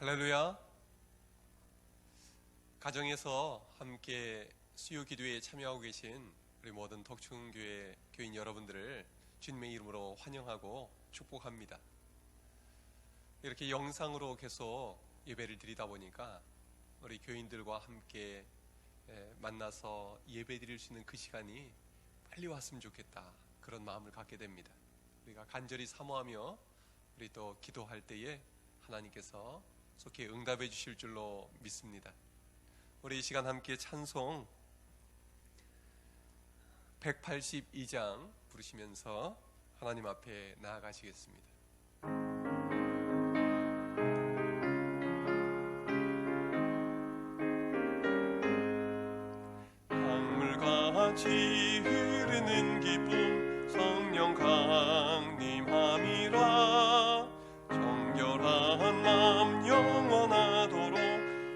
할렐루야. 가정에서 함께 수요 기도에 참여하고 계신 우리 모든 덕충교회 교인 여러분들을 주님의 이름으로 환영하고 축복합니다. 이렇게 영상으로 계속 예배를 드리다 보니까 우리 교인들과 함께 만나서 예배 드릴 수 있는 그 시간이 빨리 왔으면 좋겠다, 그런 마음을 갖게 됩니다. 우리가 간절히 사모하며 우리 또 기도할 때에 하나님께서 속히 응답해 주실 줄로 믿습니다. 우리 이 시간 함께 찬송 182장 부르시면서 하나님 앞에 나아가시겠습니다. 강물같이 흐르는 기쁨 성령 강림함이라. 정결한 마음 영원하도록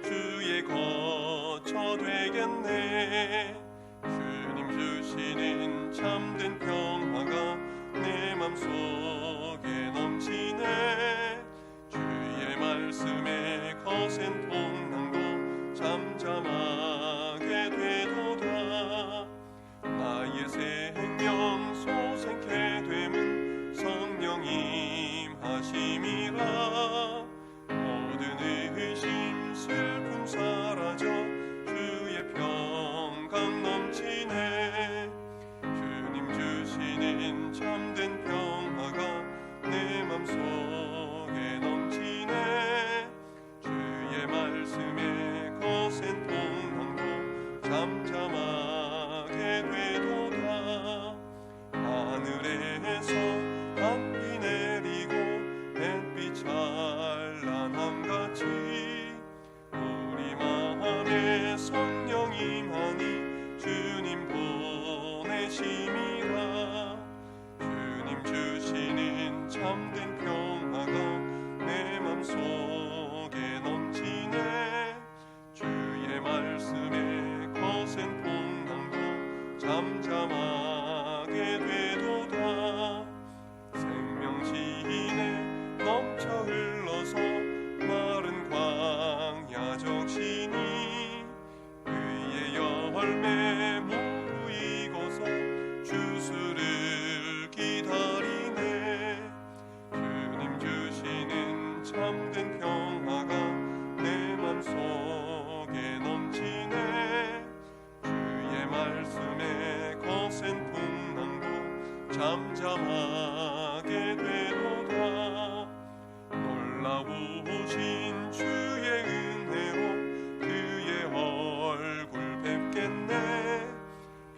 주의 거처 되겠네. 주님 주시는 참된 평화가 내 맘속에 넘치네. 주의 말씀에 거센 풍랑도 잠잠하게 되도다. 나의 생명 소생케 됨은 성령님 하심이라. 모든 의심 슬픔 사라져 주의 평강 넘치네. 주님 주시는 참된 평화가 내 맘속에 넘치네. 주의 말씀에 거센 풍랑도 잠잠하게 되도다. 하늘에서 한비 내리고 햇빛 찬란함같이 우리 마음에 성령 임하니 주님 보내심이라. 주님 주시는 참된 평화가 내 맘속에 넘치네. 주의 말씀에 거센 풍랑도 잠잠하게 되도다. 생명시내 넘쳐 흘러서 마른 광야 적시니 그의 열매 무르익어서 주수를 기다리네. 주님 주시는 참된 평화가 내 맘속에 넘치네. 주의 말씀에 거센 풍랑도 잠잠하게 되도다. 놀라우신 주의 은혜로 그의 얼굴 뵙겠네.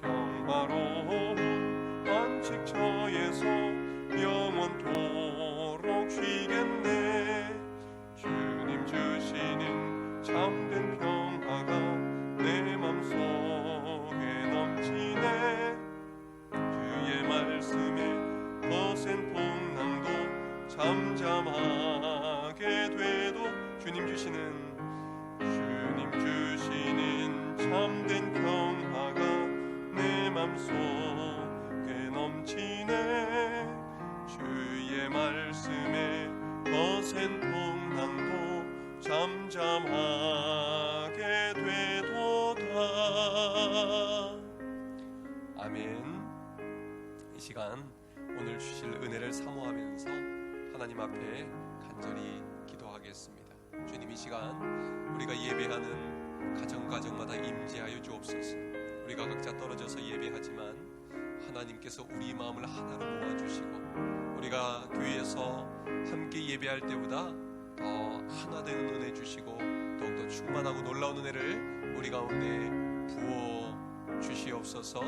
평화로운 안식처에서 영원토록 쉬겠네. 주님 주시는 참된 평화가 내 맘속에 넘치네. 주의 말씀에 거센 풍랑도 잠잠하게 되도. 주님 주시는 참된 평화가 내 맘속에 넘치네. 주의 말씀에 거센 풍랑도 잠잠하게 되도다. 아멘. 이 시간 오늘 주실 은혜를 사모하면서 하나님 앞에 간절히 기도하겠습니다. 주님, 이 시간 우리가 예배하는 가정마다 임재하여 주옵소서. 우리가 각자 떨어져서 예배하지만 하나님께서 우리 마음을 하나로 모아주시고 우리가 교회에서 함께 예배할 때보다 더 하나 되는 은혜 주시고 더욱더 충만하고 놀라운 은혜를 우리 가운데 부어 주시옵소서.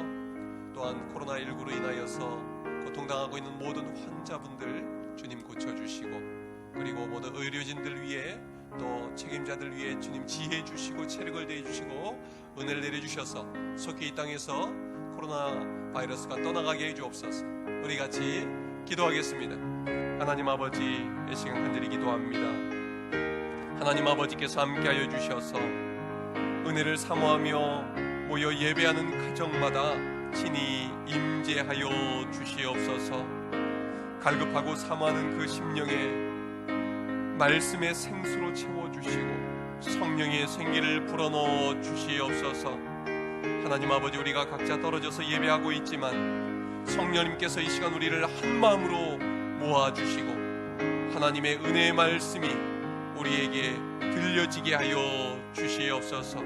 또한 코로나19로 인하여서 고통당하고 있는 모든 환자분들 주님 고쳐주시고, 그리고 모든 의료진들 위해 또 책임자들 위해 주님 지혜 주시고 체력을 대해주시고 은혜를 내려주셔서 속히 이 땅에서 코로나 바이러스가 떠나가게 해주옵소서. 우리 같이 기도하겠습니다. 하나님 아버지, 이 시간 간절히 기도합니다. 하나님 아버지께서 함께하여 주셔서 은혜를 사모하며 모여 예배하는 가정마다 친히 임재하여 주시옵소서. 갈급하고 사모하는 그 심령에 말씀의 생수로 채워주시고 성령의 생기를 불어넣어 주시옵소서. 하나님 아버지, 우리가 각자 떨어져서 예배하고 있지만 성령님께서 이 시간 우리를 한 마음으로 모아주시고 하나님의 은혜의 말씀이 우리에게 들려지게 하여 주시옵소서.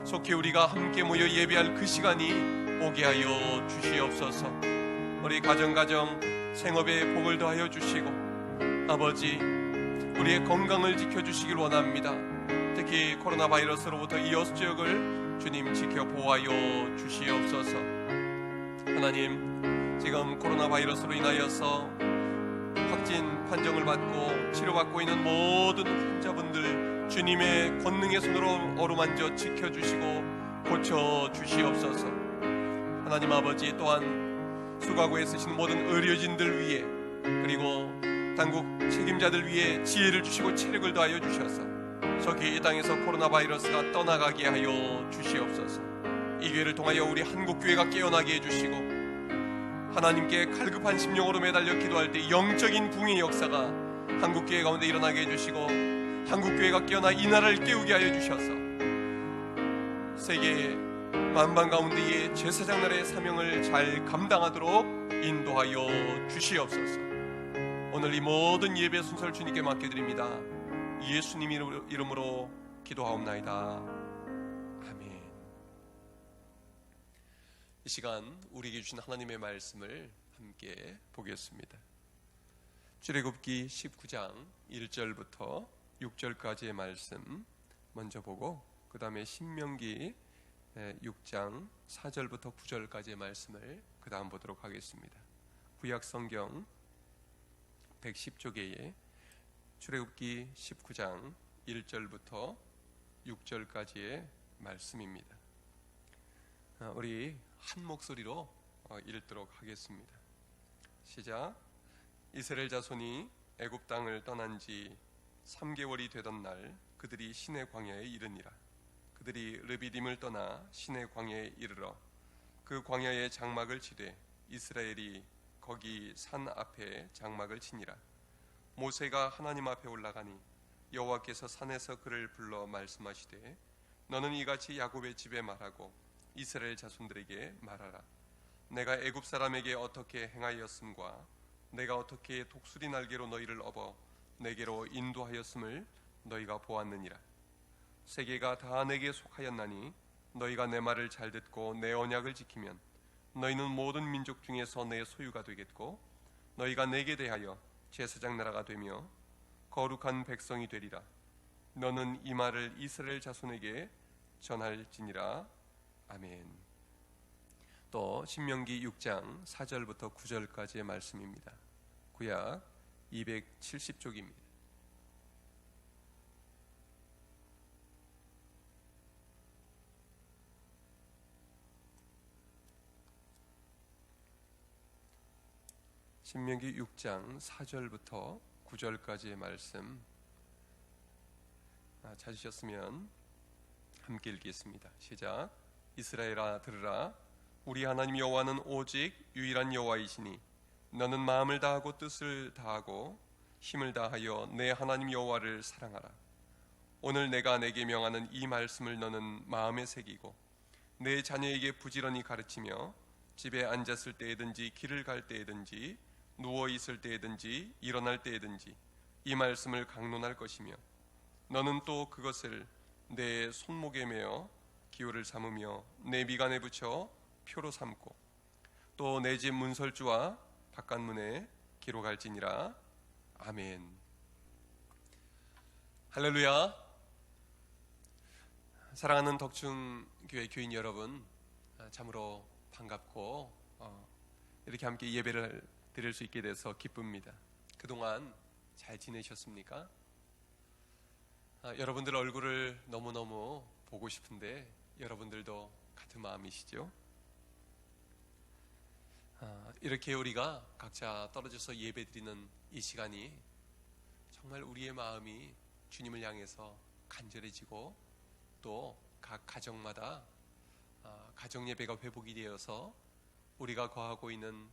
속히 우리가 함께 모여 예배할 그 시간이 오게 하여 주시옵소서. 우리 가정 생업에 복을 더하여 주시고 아버지, 우리의 건강을 지켜주시길 원합니다. 특히 코로나 바이러스로부터 이 여수 지역을 주님 지켜 보호하여 주시옵소서. 하나님, 지금 코로나 바이러스로 인하여서 확진 판정을 받고 치료받고 있는 모든 환자분들 주님의 권능의 손으로 어루만져 지켜주시고 고쳐주시옵소서. 하나님 아버지, 또한 수고하고 애쓰시는 모든 의료진들 위해 그리고 당국 책임자들 위해 지혜를 주시고 체력을 더하여 주셔서 속히 이 땅에서 코로나 바이러스가 떠나가게 하여 주시옵소서. 이 교회를 통하여 우리 한국교회가 깨어나게 해주시고 하나님께 갈급한 심령으로 매달려 기도할 때 영적인 붕의 역사가 한국교회 가운데 일어나게 해주시고 한국교회가 깨어나 이 나라를 깨우게 하여 주셔서 세계 만방 가운데의 제사장 나라의 사명을 잘 감당하도록 인도하여 주시옵소서. 오늘 이 모든 예배 순서를 주님께 맡겨드립니다. 예수님 이름으로 기도하옵나이다. 아멘. 이 시간 우리에게 주신 하나님의 말씀을 함께 보겠습니다. 출애굽기 19장 1절부터 6절까지의 말씀 먼저 보고 그 다음에 신명기 6장 4절부터 9절까지의 말씀을 그 다음 보도록 하겠습니다. 구약성경 110쪽에 출애굽기 19장 1절부터 6절까지의 말씀입니다. 우리 한 목소리로 읽도록 하겠습니다. 시작. 이스라엘 자손이 애굽 땅을 떠난 지 3개월이 되던 날 그들이 시내 광야에 이르니라. 그들이 르비딤을 떠나 시내 광야에 이르러 그 광야에 장막을 치되 이스라엘이 거기 산 앞에 장막을 치니라. 모세가 하나님 앞에 올라가니 여호와께서 산에서 그를 불러 말씀하시되 너는 이같이 야곱의 집에 말하고 이스라엘 자손들에게 말하라. 내가 애굽 사람에게 어떻게 행하였음과 내가 어떻게 독수리 날개로 너희를 업어 내게로 인도하였음을 너희가 보았느니라. 세계가 다 내게 속하였나니 너희가 내 말을 잘 듣고 내 언약을 지키면 너희는 모든 민족 중에서 내 소유가 되겠고 너희가 내게 대하여 제사장 나라가 되며 거룩한 백성이 되리라. 너는 이 말을 이스라엘 자손에게 전할지니라. 아멘. 또 신명기 6장 4절부터 9절까지의 말씀입니다. 구약 270쪽입니다. 신명기 6장 4절부터 9절까지의 말씀 찾으셨으면 함께 읽겠습니다. 시작. 이스라엘아 들으라. 우리 하나님 여호와는 오직 유일한 여호와이시니 너는 마음을 다하고 뜻을 다하고 힘을 다하여 내 하나님 여호와를 사랑하라. 오늘 내가 내게 명하는 이 말씀을 너는 마음에 새기고 내 자녀에게 부지런히 가르치며 집에 앉았을 때에든지 길을 갈 때에든지 누워 있을 때에든지 일어날 때에든지 이 말씀을 강론할 것이며 너는 또 그것을 내 손목에 매어 기호를 삼으며 내 미간에 붙여 표로 삼고 또 내 집 문설주와 바깥문에 기록할지니라. 아멘. 할렐루야. 사랑하는 덕충교회 교인 여러분, 참으로 반갑고 이렇게 함께 예배를 드릴 수 있게 돼서 기쁩니다. 그동안 잘 지내셨습니까? 여러분들 얼굴을 너무너무 보고 싶은데 여러분들도 같은 마음이시죠? 이렇게 우리가 각자 떨어져서 예배드리는 이 시간이 정말 우리의 마음이 주님을 향해서 간절해지고 또 각 가정마다 가정 예배가 회복이 되어서 우리가 거하고 있는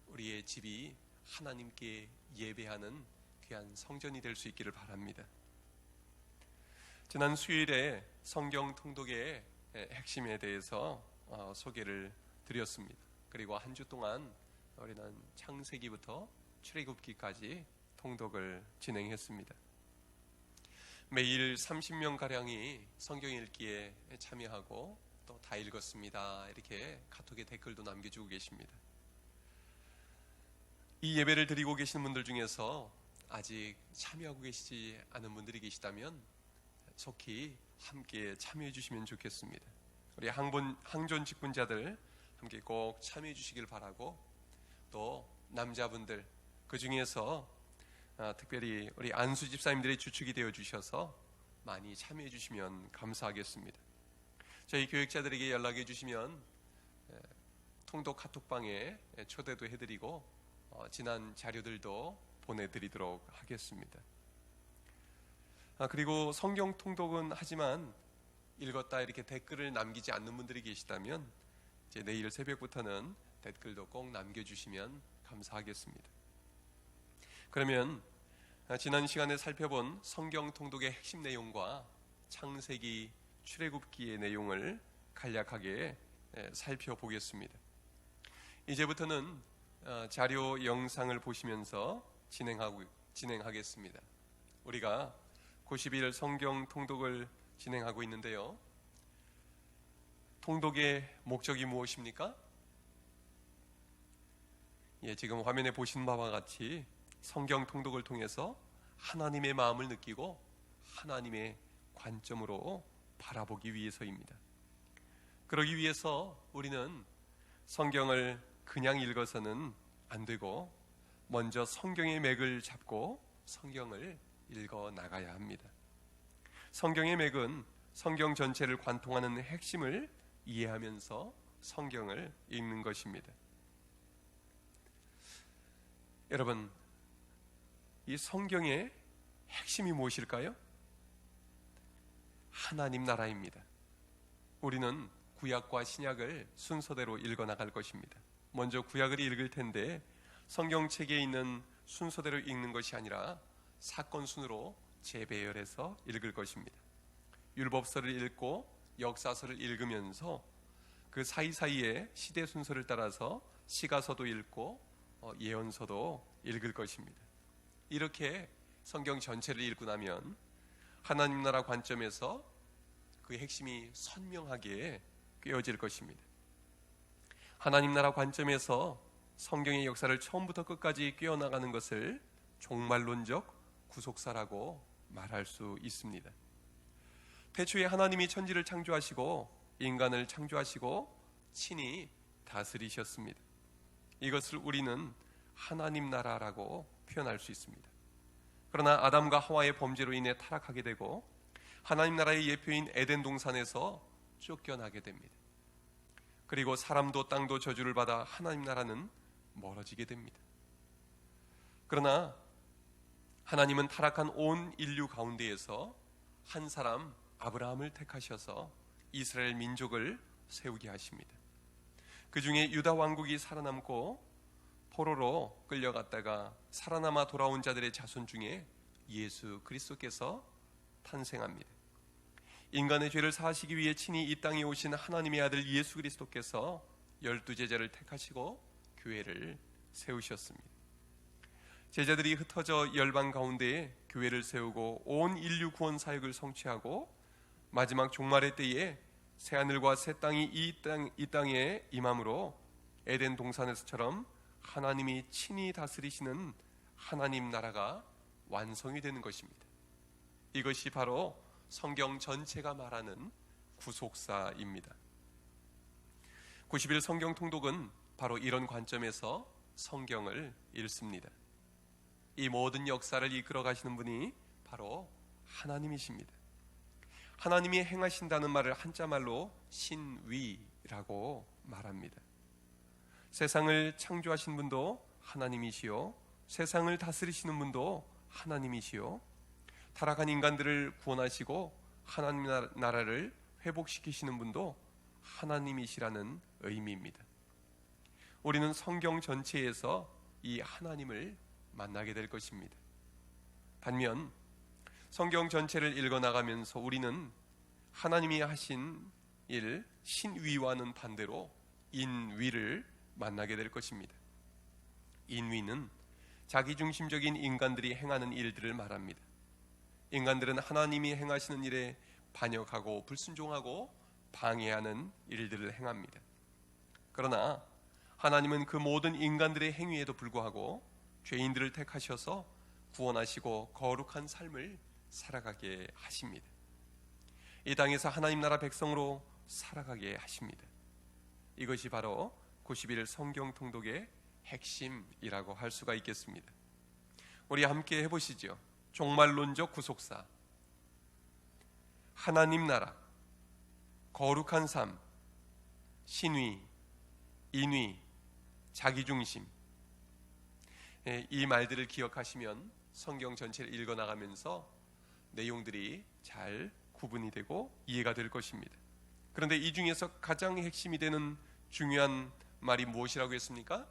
우리의 집이 하나님께 예배하는 귀한 성전이 될 수 있기를 바랍니다. 지난 수요일에 성경 통독의 핵심에 대해서 소개를 드렸습니다. 그리고 한 주 동안 우리는 창세기부터 출애굽기까지 통독을 진행했습니다. 매일 30명가량이 성경 읽기에 참여하고 또 다 읽었습니다, 이렇게 카톡에 댓글도 남겨주고 계십니다. 이 예배를 드리고 계시는 분들 중에서 아직 참여하고 계시지 않은 분들이 계시다면 속히 함께 참여해 주시면 좋겠습니다. 우리 항존 직분자들 함께 꼭 참여해 주시길 바라고, 또 남자분들 그 중에서 특별히 우리 안수 집사님들의 주축이 되어 주셔서 많이 참여해 주시면 감사하겠습니다. 저희 교육자들에게 연락해 주시면 통독 카톡방에 초대도 해드리고 지난 자료들도 보내드리도록 하겠습니다. 그리고 성경 통독은 하지만 읽었다 이렇게 댓글을 남기지 않는 분들이 계시다면 이제 내일 새벽부터는 댓글도 꼭 남겨주시면 감사하겠습니다. 그러면 지난 시간에 살펴본 성경 통독의 핵심 내용과 창세기, 출애굽기의 내용을 간략하게 살펴보겠습니다. 이제부터는 자료 영상을 보시면서 진행하겠습니다. 우리가 90일 성경 통독을 진행하고 있는데요. 통독의 목적이 무엇입니까? 지금 화면에 보신 바와 같이 성경 통독을 통해서 하나님의 마음을 느끼고 하나님의 관점으로 바라보기 위해서입니다. 그러기 위해서 우리는 성경을 그냥 읽어서는 안 되고 먼저 성경의 맥을 잡고 성경을 읽어 나가야 합니다. 성경의 맥은 성경 전체를 관통하는 핵심을 이해하면서 성경을 읽는 것입니다. 여러분, 이 성경의 핵심이 무엇일까요? 하나님 나라입니다. 우리는 구약과 신약을 순서대로 읽어 나갈 것입니다. 먼저 구약을 읽을 텐데 성경책에 있는 순서대로 읽는 것이 아니라 사건 순으로 재배열해서 읽을 것입니다. 율법서를 읽고 역사서를 읽으면서 그 사이사이에 시대 순서를 따라서 시가서도 읽고 예언서도 읽을 것입니다. 이렇게 성경 전체를 읽고 나면 하나님 나라 관점에서 그 핵심이 선명하게 꿰어질 것입니다. 하나님 나라 관점에서 성경의 역사를 처음부터 끝까지 꿰어나가는 것을 종말론적 구속사라고 말할 수 있습니다. 태초에 하나님이 천지를 창조하시고 인간을 창조하시고 친히 다스리셨습니다. 이것을 우리는 하나님 나라라고 표현할 수 있습니다. 그러나 아담과 하와의 범죄로 인해 타락하게 되고 하나님 나라의 예표인 에덴 동산에서 쫓겨나게 됩니다. 그리고 사람도 땅도 저주를 받아 하나님 나라는 멀어지게 됩니다. 그러나 하나님은 타락한 온 인류 가운데에서 한 사람 아브라함을 택하셔서 이스라엘 민족을 세우게 하십니다. 그 중에 유다 왕국이 살아남고 포로로 끌려갔다가 살아남아 돌아온 자들의 자손 중에 예수 그리스도께서 탄생합니다. 인간의 죄를 사하시기 위해 친히 이 땅에 오신 하나님의 아들 예수 그리스도께서 12제자를 택하시고 교회를 세우셨습니다. 제자들이 흩어져 열방 가운데에 교회를 세우고 온 인류 구원 사역을 성취하고 마지막 종말의 때에 새하늘과 새 땅이 이 땅에 임함으로 에덴 동산에서처럼 하나님이 친히 다스리시는 하나님 나라가 완성이 되는 것입니다. 이것이 바로 성경 전체가 말하는 구속사입니다. 90일 성경 통독은 바로 이런 관점에서 성경을 읽습니다. 이 모든 역사를 이끌어 가시는 분이 바로 하나님이십니다. 하나님이 행하신다는 말을 한자말로 신위라고 말합니다. 세상을 창조하신 분도 하나님이시요, 세상을 다스리시는 분도 하나님이시요, 타락한 인간들을 구원하시고 하나님 나라를 회복시키시는 분도 하나님이시라는 의미입니다. 우리는 성경 전체에서 이 하나님을 만나게 될 것입니다. 반면 성경 전체를 읽어나가면서 우리는 하나님이 하신 일, 신위와는 반대로 인위를 만나게 될 것입니다. 인위는 자기중심적인 인간들이 행하는 일들을 말합니다. 인간들은 하나님이 행하시는 일에 반역하고 불순종하고 방해하는 일들을 행합니다. 그러나 하나님은 그 모든 인간들의 행위에도 불구하고 죄인들을 택하셔서 구원하시고 거룩한 삶을 살아가게 하십니다. 이 땅에서 하나님 나라 백성으로 살아가게 하십니다. 이것이 바로 90일 성경 통독의 핵심이라고 할 수가 있겠습니다. 우리 함께 해보시죠. 종말론적 구속사, 하나님 나라, 거룩한 삶, 신위, 인위, 자기중심. 이 말들을 기억하시면 성경 전체를 읽어나가면서 내용들이 잘 구분이 되고 이해가 될 것입니다. 그런데 이 중에서 가장 핵심이 되는 중요한 말이 무엇이라고 했습니까?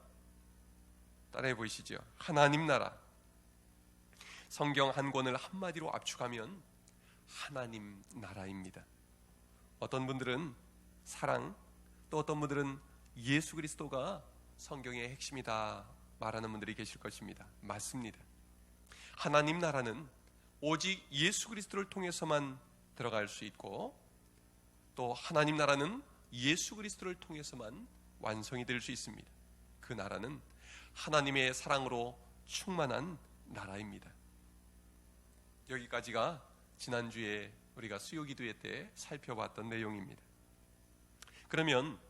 따라해 보시죠. 하나님 나라. 성경 한 권을 한마디로 압축하면 하나님 나라입니다. 어떤 분들은 사랑, 또 어떤 분들은 예수 그리스도가 성경의 핵심이다 말하는 분들이 계실 것입니다. 맞습니다. 하나님 나라는 오직 예수 그리스도를 통해서만 들어갈 수 있고, 또 하나님 나라는 예수 그리스도를 통해서만 완성이 될 수 있습니다. 그 나라는 하나님의 사랑으로 충만한 나라입니다. 여기까지가 지난주에 우리가 수요기도회 때 살펴봤던 내용입니다. 그러면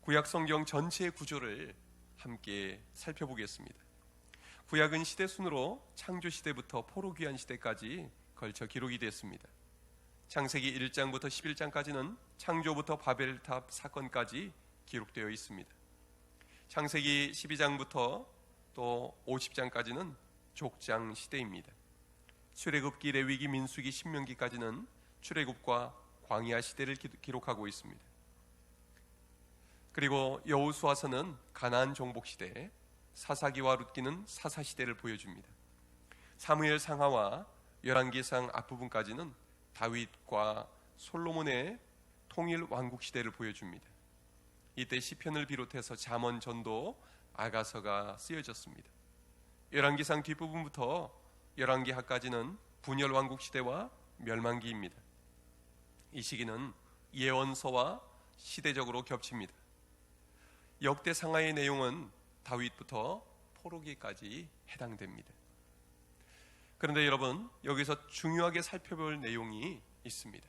구약 성경 전체의 구조를 함께 살펴보겠습니다. 구약은 시대순으로 창조시대부터 포로귀환 시대까지 걸쳐 기록이 됐습니다. 창세기 1장부터 11장까지는 창조부터 바벨탑 사건까지 기록되어 있습니다. 창세기 12장부터 또 50장까지는 족장 시대입니다. 출애굽기, 레위기, 민수기, 신명기까지는 출애굽과 광야 시대를 기록하고 있습니다. 그리고 여호수아서는 가나안 정복 시대, 사사기와 룻기는 사사 시대를 보여줍니다. 사무엘 상하와 열왕기상 앞부분까지는 다윗과 솔로몬의 통일 왕국 시대를 보여줍니다. 이때 시편을 비롯해서 잠언, 전도, 아가서가 쓰여졌습니다. 열왕기상 뒷부분부터 열왕기하까지는 분열 왕국 시대와 멸망기입니다. 이 시기는 예언서와 시대적으로 겹칩니다. 역대상하의 내용은 다윗부터 포로기까지 해당됩니다. 그런데 여러분, 여기서 중요하게 살펴볼 내용이 있습니다.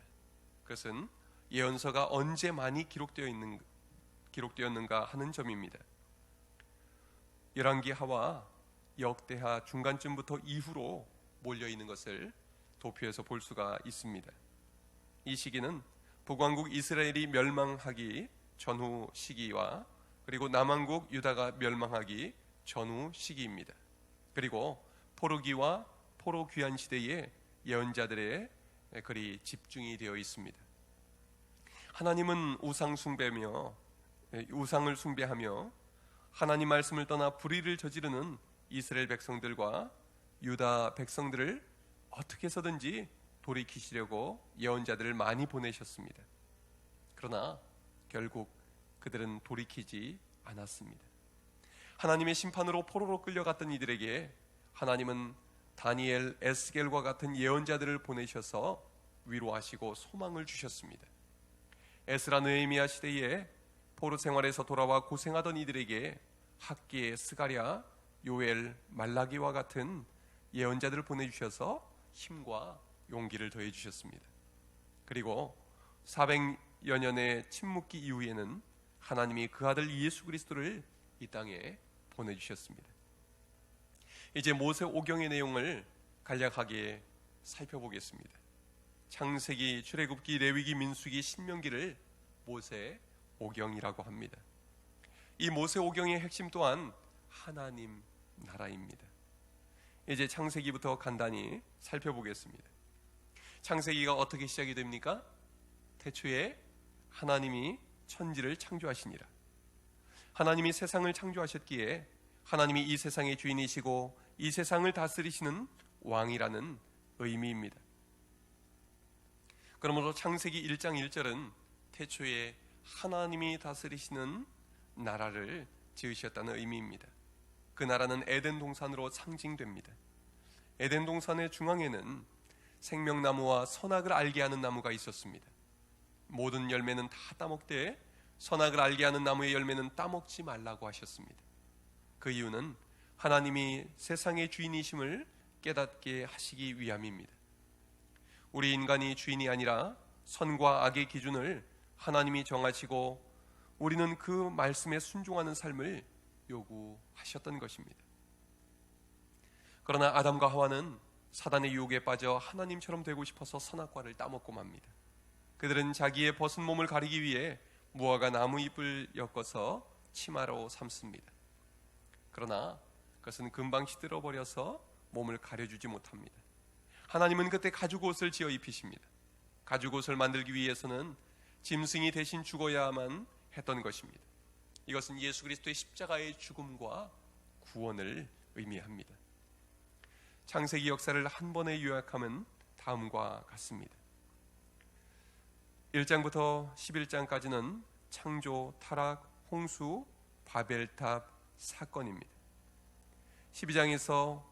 그것은 예언서가 언제 많이 기록되었는가 하는 점입니다. 열왕기하와 역대하 중간쯤부터 이후로 몰려있는 것을 도표에서 볼 수가 있습니다. 이 시기는 북왕국 이스라엘이 멸망하기 전후 시기와 그리고 남왕국 유다가 멸망하기 전후 시기입니다. 그리고 포로기와 포로귀환 시대의 예언자들의 글이 집중이 되어 있습니다. 하나님은 우상을 숭배하며 하나님 말씀을 떠나 불의를 저지르는 이스라엘 백성들과 유다 백성들을 어떻게 해서든지 돌이키시려고 예언자들을 많이 보내셨습니다. 그러나 결국 그들은 돌이키지 않았습니다. 하나님의 심판으로 포로로 끌려갔던 이들에게 하나님은 다니엘, 에스겔과 같은 예언자들을 보내셔서 위로하시고 소망을 주셨습니다. 에스라, 느헤미야 시대에 포로 생활에서 돌아와 고생하던 이들에게 학기, 스가랴, 요엘, 말라기와 같은 예언자들을 보내주셔서 힘과 용기를 더해 주셨습니다. 그리고 400여 년의 침묵기 이후에는 하나님이 그 아들 예수 그리스도를 이 땅에 보내주셨습니다. 이제 모세 오경의 내용을 간략하게 살펴보겠습니다. 창세기, 출애굽기, 레위기, 민수기, 신명기를 모세 오경이라고 합니다. 이 모세 오경의 핵심 또한 하나님 나라입니다. 이제 창세기부터 간단히 살펴보겠습니다. 창세기가 어떻게 시작이 됩니까? 태초에 하나님이 천지를 창조하시니라. 하나님이 세상을 창조하셨기에 하나님이 이 세상의 주인이시고 이 세상을 다스리시는 왕이라는 의미입니다. 그러므로 창세기 1장 1절은 태초에 하나님이 다스리시는 나라를 지으셨다는 의미입니다. 그 나라는 에덴 동산으로 상징됩니다. 에덴 동산의 중앙에는 생명나무와 선악을 알게 하는 나무가 있었습니다. 모든 열매는 다 따먹되 선악을 알게 하는 나무의 열매는 따먹지 말라고 하셨습니다. 그 이유는 하나님이 세상의 주인이심을 깨닫게 하시기 위함입니다. 우리 인간이 주인이 아니라 선과 악의 기준을 하나님이 정하시고 우리는 그 말씀에 순종하는 삶을 요구하셨던 것입니다. 그러나 아담과 하와는 사단의 유혹에 빠져 하나님처럼 되고 싶어서 선악과를 따먹고 맙니다. 그들은 자기의 벗은 몸을 가리기 위해 무화과 나무 잎을 엮어서 치마로 삼습니다. 그러나 그것은 금방 시들어버려서 몸을 가려주지 못합니다. 하나님은 그때 가죽옷을 지어 입히십니다. 가죽옷을 만들기 위해서는 짐승이 대신 죽어야만 했던 것입니다. 이것은 예수 그리스도의 십자가의 죽음과 구원을 의미합니다. 창세기 역사를 한 번에 요약하면 다음과 같습니다. 1장부터 11장까지는 창조, 타락, 홍수, 바벨탑 사건입니다. 12장에서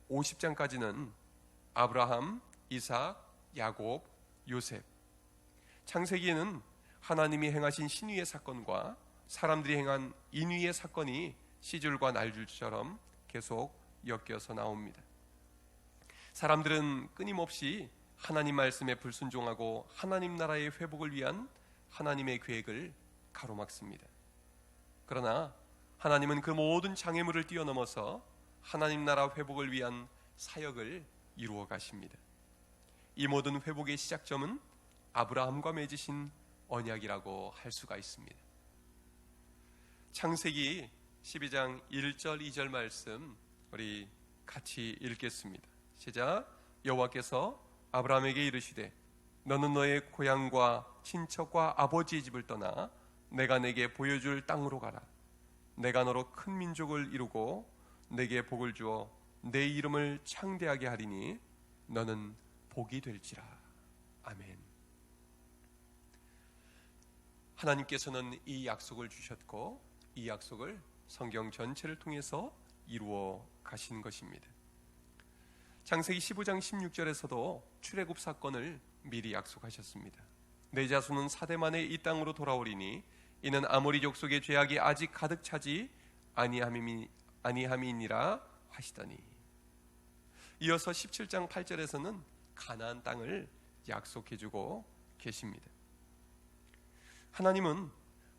50장까지는 아브라함, 이삭, 야곱, 요셉. 창세기에는 하나님이 행하신 신위의 사건과 사람들이 행한 인위의 사건이 시줄과 날줄처럼 계속 엮여서 나옵니다. 사람들은 끊임없이 하나님 말씀에 불순종하고 하나님 나라의 회복을 위한 하나님의 계획을 가로막습니다. 그러나 하나님은 그 모든 장애물을 뛰어넘어서 하나님 나라 회복을 위한 사역을 이루어 가십니다. 이 모든 회복의 시작점은 아브라함과 맺으신 언약이라고 할 수가 있습니다. 창세기 12장 1절 2절 말씀 우리 같이 읽겠습니다. 시작. 여호와께서 아브라함에게 이르시되 너는 너의 고향과 친척과 아버지의 집을 떠나 내가 내게 보여줄 땅으로 가라. 내가 너로 큰 민족을 이루고 내게 복을 주어 내 이름을 창대하게 하리니 너는 복이 될지라. 아멘. 하나님께서는 이 약속을 주셨고 이 약속을 성경 전체를 통해서 이루어 가신 것입니다. 창세기 15장 16절에서도 출애굽 사건을 미리 약속하셨습니다. 내 자손은 사대 만에 이 땅으로 돌아오리니 이는 아모리 족속의 죄악이 아직 가득 차지 아니함이니라 하시더니, 이어서 17장 8절에서는 가나안 땅을 약속해주고 계십니다. 하나님은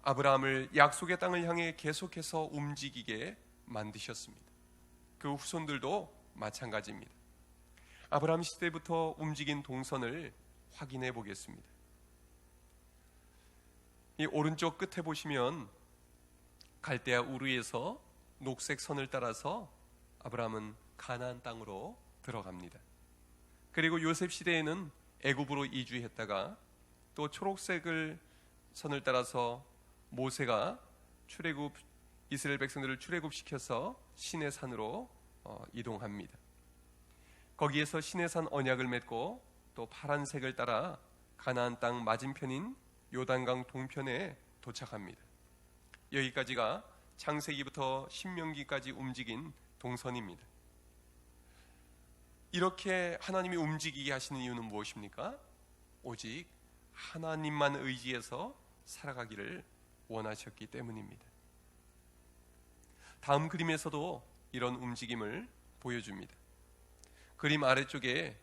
아브라함을 약속의 땅을 향해 계속해서 움직이게 만드셨습니다. 그 후손들도 마찬가지입니다. 아브라함 시대부터 움직인 동선을 확인해 보겠습니다. 이 오른쪽 끝에 보시면 갈대아 우르에서 녹색 선을 따라서 아브라함은 가나안 땅으로 들어갑니다. 그리고 요셉 시대에는 애굽으로 이주했다가 또 초록색을 선을 따라서 모세가 이스라엘 백성들을 출애굽시켜서 시내산으로 이동합니다. 거기에서 시내산 언약을 맺고 또 파란색을 따라 가나안 땅 맞은편인 요단강 동편에 도착합니다. 여기까지가 창세기부터 신명기까지 움직인 동선입니다. 이렇게 하나님이 움직이게 하시는 이유는 무엇입니까? 오직 하나님만 의지해서 살아가기를 원하셨기 때문입니다. 다음 그림에서도 이런 움직임을 보여줍니다. 그림 아래쪽에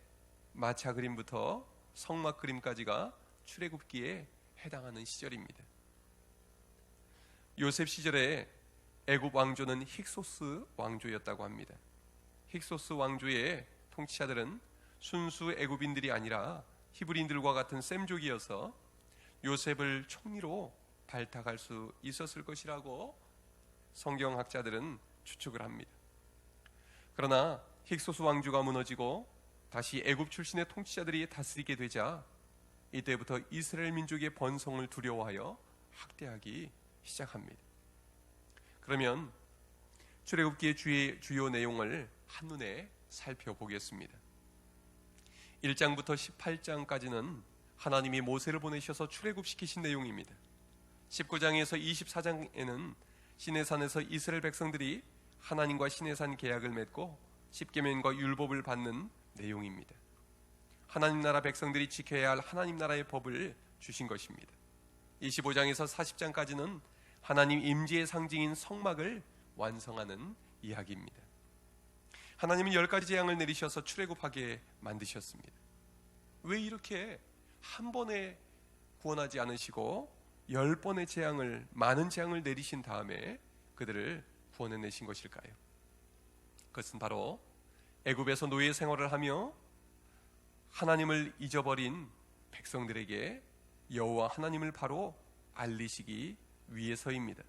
마차 그림부터 성막 그림까지가 출애굽기에 해당하는 시절입니다. 요셉 시절에 애굽 왕조는 힉소스 왕조였다고 합니다. 힉소스 왕조의 통치자들은 순수 애굽인들이 아니라 히브리인들과 같은 셈족이어서 요셉을 총리로 발탁할 수 있었을 것이라고 성경학자들은 추측을 합니다. 그러나 힉소스 왕조가 무너지고 다시 애굽 출신의 통치자들이 다스리게 되자 이때부터 이스라엘 민족의 번성을 두려워하여 학대하기 시작합니다. 그러면 출애굽기의 주요 내용을 한눈에 살펴보겠습니다. 1장부터 18장까지는 하나님이 모세를 보내셔서 출애굽시키신 내용입니다. 19장에서 24장에는 시내산에서 이스라엘 백성들이 하나님과 시내산 계약을 맺고 십계명과 율법을 받는 내용입니다. 하나님 나라 백성들이 지켜야 할 하나님 나라의 법을 주신 것입니다. 25장에서 40장까지는 하나님 임재의 상징인 성막을 완성하는 이야기입니다. 하나님은 10가지 재앙을 내리셔서 출애굽하게 만드셨습니다. 왜 이렇게 한 번에 구원하지 않으시고 10번의 재앙을, 많은 재앙을 내리신 다음에 그들을 구원해내신 것일까요? 그것은 바로 애굽에서 노예 생활을 하며 하나님을 잊어버린 백성들에게 여호와 하나님을 바로 알리시기 위해서입니다.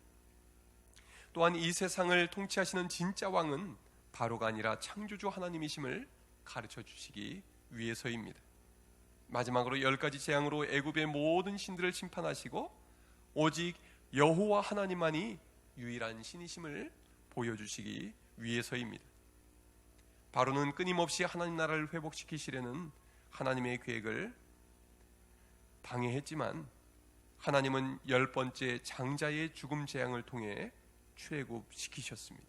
또한 이 세상을 통치하시는 진짜 왕은 바로가 아니라 창조주 하나님이심을 가르쳐 주시기 위해서입니다. 마지막으로 10가지 재앙으로 애굽의 모든 신들을 심판하시고 오직 여호와 하나님만이 유일한 신이심을 보여주시기 위해서입니다. 바로는 끊임없이 하나님 나라를 회복시키시려는 하나님의 계획을 방해했지만 하나님은 10번째 장자의 죽음 재앙을 통해 출애굽시키셨습니다.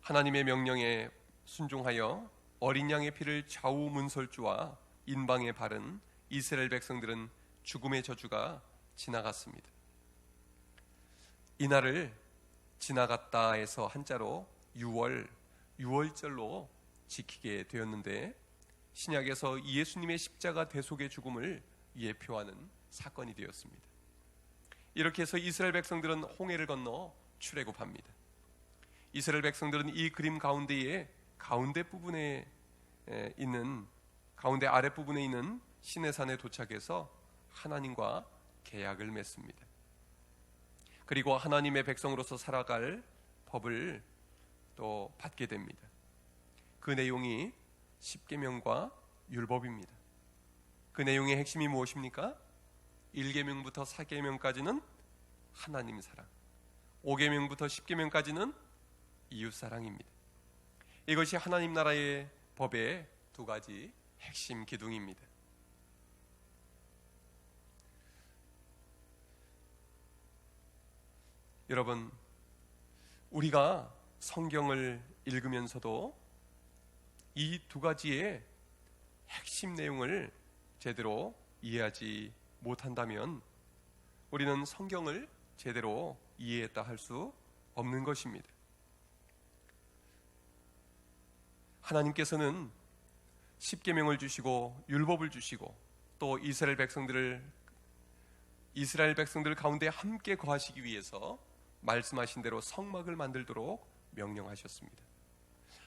하나님의 명령에 순종하여 어린 양의 피를 좌우 문설주와 인방에 바른 이스라엘 백성들은 죽음의 저주가 지나갔습니다. 이날을 지나갔다 해서 한자로 유월절로 지키게 되었는데 신약에서 예수님의 십자가 대속의 죽음을 예표하는 사건이 되었습니다. 이렇게 해서 이스라엘 백성들은 홍해를 건너 출애굽합니다. 이스라엘 백성들은 이 그림 가운데 아랫부분에 있는 시내산에 도착해서 하나님과 계약을 맺습니다. 그리고 하나님의 백성으로서 살아갈 법을 또 받게 됩니다. 그 내용이 십계명과 율법입니다. 그 내용의 핵심이 무엇입니까? 1계명부터 4계명까지는 하나님 사랑, 5계명부터 10계명까지는 이웃 사랑입니다. 이것이 하나님 나라의 법의 두 가지 핵심 기둥입니다. 여러분, 우리가 성경을 읽으면서도 이 두 가지의 핵심 내용을 제대로 이해하지 못한다면 우리는 성경을 제대로 이해했다 할 수 없는 것입니다. 하나님께서는 십계명을 주시고 율법을 주시고 또 이스라엘 백성들 가운데 함께 거하시기 위해서 말씀하신 대로 성막을 만들도록 명령하셨습니다.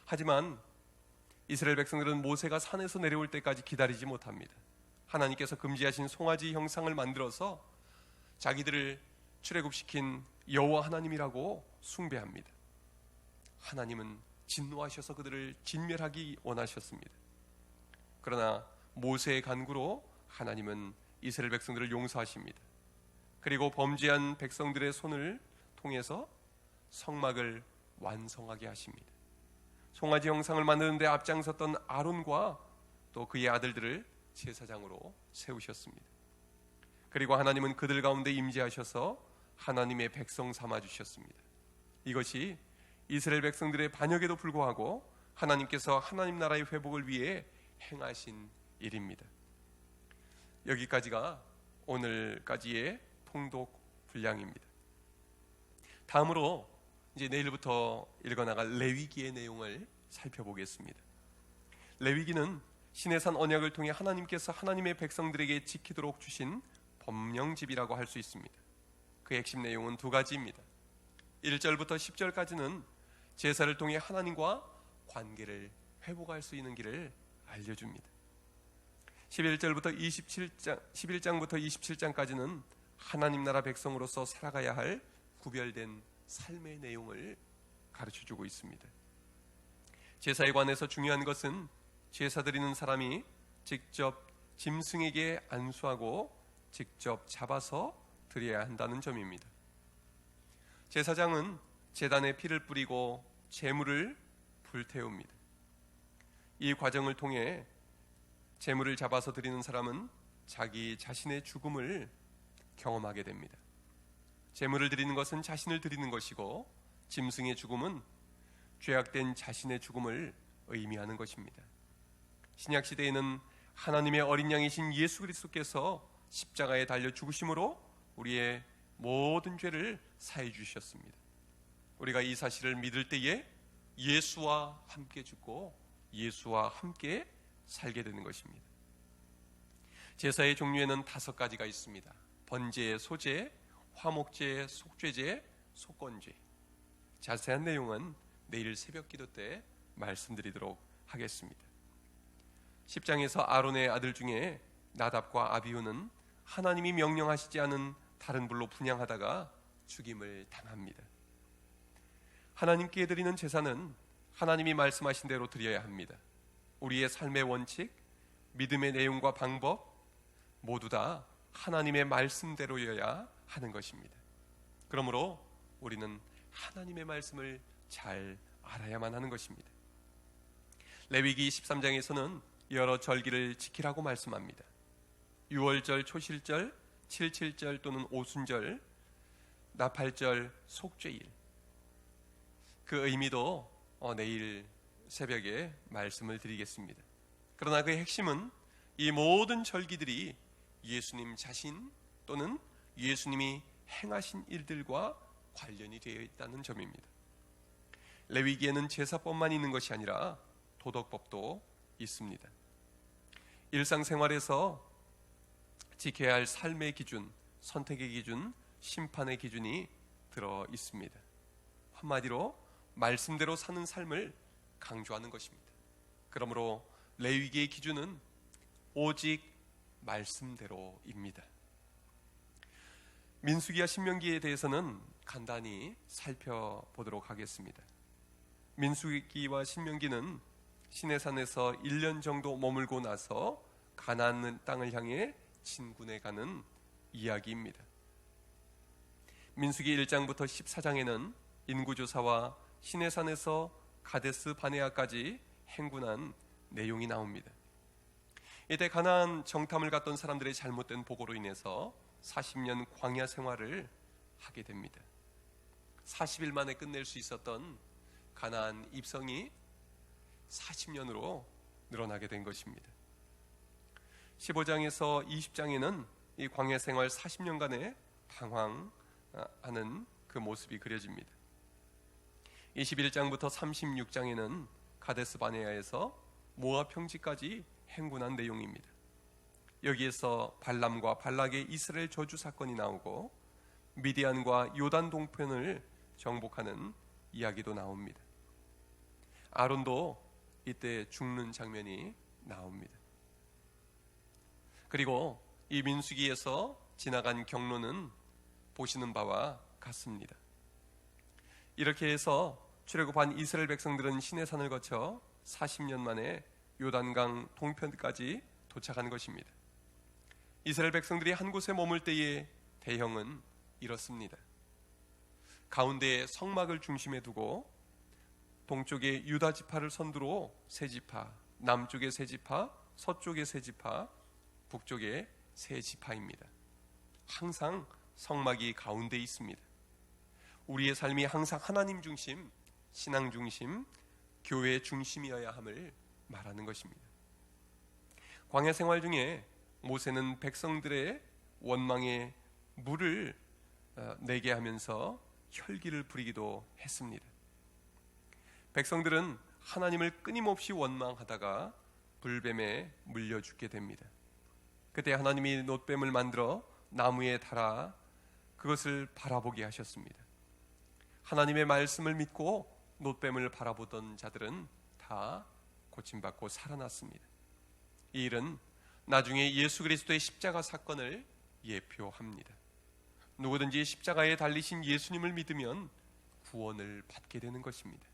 하지만 이스라엘 백성들은 모세가 산에서 내려올 때까지 기다리지 못합니다. 하나님께서 금지하신 송아지 형상을 만들어서 자기들을 출애굽시킨 여호와 하나님이라고 숭배합니다. 하나님은 진노하셔서 그들을 진멸하기 원하셨습니다. 그러나 모세의 간구로 하나님은 이스라엘 백성들을 용서하십니다. 그리고 범죄한 백성들의 손을 통해서 성막을 완성하게 하십니다. 송아지 형상을 만드는 데 앞장섰던 아론과 또 그의 아들들을 제사장으로 세우셨습니다. 그리고 하나님은 그들 가운데 임재하셔서 하나님의 백성 삼아 주셨습니다. 이것이 이스라엘 백성들의 반역에도 불구하고 하나님께서 하나님 나라의 회복을 위해 행하신 일입니다. 여기까지가 오늘까지의 통독 분량입니다. 다음으로 이제 내일부터 읽어나갈 레위기의 내용을 살펴보겠습니다. 레위기는 시내산 언약을 통해 하나님께서 하나님의 백성들에게 지키도록 주신 법령집이라고 할 수 있습니다. 그 핵심 내용은 두 가지입니다. 1절부터 10절까지는 제사를 통해 하나님과 관계를 회복할 수 있는 길을 알려줍니다. 11장부터 27장까지는 하나님 나라 백성으로서 살아가야 할 구별된 삶의 내용을 가르쳐주고 있습니다. 제사에 관해서 중요한 것은 제사 드리는 사람이 직접 짐승에게 안수하고 직접 잡아서 드려야 한다는 점입니다. 제사장은 제단에 피를 뿌리고 제물을 불태웁니다. 이 과정을 통해 제물을 잡아서 드리는 사람은 자기 자신의 죽음을 경험하게 됩니다. 제물을 드리는 것은 자신을 드리는 것이고, 짐승의 죽음은 죄악된 자신의 죽음을 의미하는 것입니다. 신약 시대에는 하나님의 어린 양이신 예수 그리스도께서 십자가에 달려 죽으심으로 우리의 모든 죄를 사해 주셨습니다. 우리가 이 사실을 믿을 때에 예수와 함께 죽고 예수와 함께 살게 되는 것입니다. 제사의 종류에는 5가지가 있습니다. 번제, 소제, 화목제, 속죄제, 속건제. 자세한 내용은 내일 새벽 기도 때 말씀드리도록 하겠습니다. 10장에서 아론의 아들 중에 나답과 아비후는 하나님이 명령하시지 않은 다른 불로 분향하다가 죽임을 당합니다. 하나님께 드리는 제사는 하나님이 말씀하신 대로 드려야 합니다. 우리의 삶의 원칙, 믿음의 내용과 방법 모두 다 하나님의 말씀대로여야 하는 것입니다. 그러므로 우리는 하나님의 말씀을 잘 알아야만 하는 것입니다. 레위기 13장에서는 여러 절기를 지키라고 말씀합니다. 유월절, 초실절, 칠칠절 또는 오순절, 나팔절, 속죄일. 그 의미도 내일 새벽에 말씀을 드리겠습니다. 그러나 그 핵심은 이 모든 절기들이 예수님 자신 또는 예수님이 행하신 일들과 관련이 되어 있다는 점입니다. 레위기에는 제사법만 있는 것이 아니라 도덕법도 있습니다. 일상생활에서 지켜야 할 삶의 기준, 선택의 기준, 심판의 기준이 들어 있습니다. 한마디로 말씀대로 사는 삶을 강조하는 것입니다. 그러므로 레위기의 기준은 오직 말씀대로입니다. 민수기와 신명기에 대해서는 간단히 살펴보도록 하겠습니다. 민수기와 신명기는 시내산에서 1년 정도 머물고 나서 가나안 땅을 향해 진군해 가는 이야기입니다. 민수기 1장부터 14장에는 인구조사와 시내산에서 가데스 바네아까지 행군한 내용이 나옵니다. 이때 가나안 정탐을 갔던 사람들의 잘못된 보고로 인해서 40년 광야 생활을 하게 됩니다. 40일 만에 끝낼 수 있었던 가나안 입성이 40년으로 늘어나게 된 것입니다. 15장에서 20장에는 이 광야 생활 40년간의 방황하는 그 모습이 그려집니다. 21장부터 36장에는 가데스 바네아에서 모압 평지까지 행군한 내용입니다. 여기에서 발람과 발락의 이스라엘 저주 사건이 나오고 미디안과 요단 동편을 정복하는 이야기도 나옵니다. 아론도 이때 죽는 장면이 나옵니다. 그리고 이 민수기에서 지나간 경로는 보시는 바와 같습니다. 이렇게 해서 출애굽한 이스라엘 백성들은 시내산을 거쳐 40년 만에 요단강 동편까지 도착한 것입니다. 이스라엘 백성들이 한 곳에 머물 때의 대형은 이렇습니다. 가운데에 성막을 중심에 두고 동쪽에 유다 지파를 선두로 세 지파, 남쪽에 세 지파, 서쪽에 세 지파, 북쪽에 세 지파입니다. 항상 성막이 가운데에 있습니다. 우리의 삶이 항상 하나님 중심, 신앙 중심, 교회 중심이어야 함을 말하는 것입니다. 광야 생활 중에 모세는 백성들의 원망에 물을 내게 하면서 혈기를 부리기도 했습니다. 백성들은 하나님을 끊임없이 원망하다가 불뱀에 물려 죽게 됩니다. 그때 하나님이 놋뱀을 만들어 나무에 달아 그것을 바라보게 하셨습니다. 하나님의 말씀을 믿고 놋뱀을 바라보던 자들은 다 고침받고 살아났습니다. 이 일은 나중에 예수 그리스도의 십자가 사건을 예표합니다. 누구든지 십자가에 달리신 예수님을 믿으면 구원을 받게 되는 것입니다.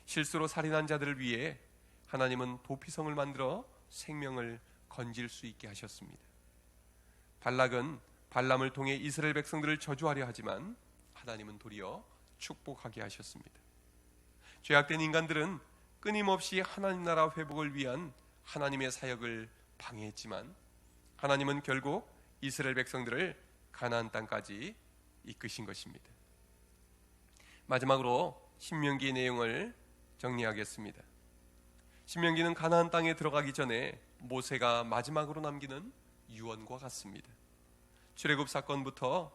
실수로 살인한 자들을 위해 하나님은 도피성을 만들어 생명을 건질 수 있게 하셨습니다. 발락은 발람을 통해 이스라엘 백성들을 저주하려 하지만 하나님은 도리어 축복하게 하셨습니다. 죄악된 인간들은 끊임없이 하나님 나라 회복을 위한 하나님의 사역을 방해했지만 하나님은 결국 이스라엘 백성들을 가나안 땅까지 이끄신 것입니다. 마지막으로 신명기의 내용을 정리하겠습니다. 신명기는 가나안 땅에 들어가기 전에 모세가 마지막으로 남기는 유언과 같습니다. 출애굽 사건부터